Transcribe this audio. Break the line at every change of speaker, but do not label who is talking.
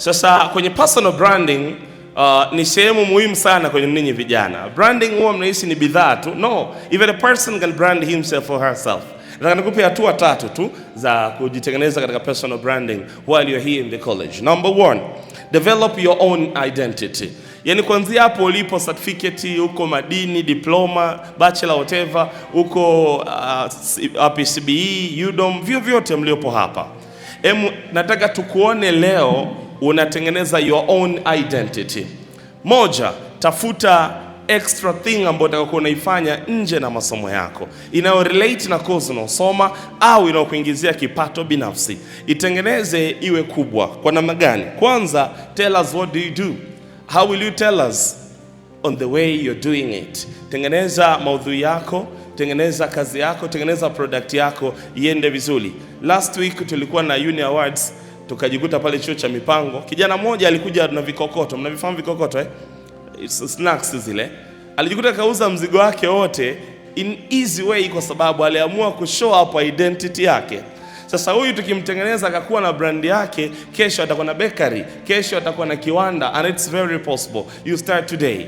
Sasa kwenye personal branding ni sehemu muhimu sana kwenye ninyi vijana. Branding huwa mnahisi ni bidhaa tu. No, even a person can brand himself or herself. Nataka nikupe hatua 3 tu za kujitengeneza katika personal branding while you're here in the college. Number 1, develop your own identity. Yani kuanzia hapo ulipo, certificate, uko madini, diploma, bachelor, whatever, uko PCBE, UDOM, vyote mliopo hapa. Nataka tukuone leo unatengeneza your own identity. Moja, tafuta extra thing ambayo utakuwa unaifanya nje na masomo yako, inayo relate na course unaosoma au inayokuingizia kipato binafsi. Itengeneze iwe kubwa. Kwa namna gani? Kwanza, tell us what do you do. How will you tell us? On the way you're doing it. Tengeneza maudhui yako, tengeneza kazi yako, tengeneza product yako iende vizuri. Last week tulikuwa na Uni Awards, tukajikuta pale chuo cha mipango. Kijana mmoja alikuja na vikokoto. Mnavifahamu vikokoto eh? It's snacks zile. Alijikuta kauza mzigo wake wote in easy way kwa sababu aliamua kushow up identity yake. Sasa huyu tukimtengeneza akakuwa na brand yake, kesho atakuwa na bakery, kesho atakuwa na kiwanda, and it's very possible. You start today.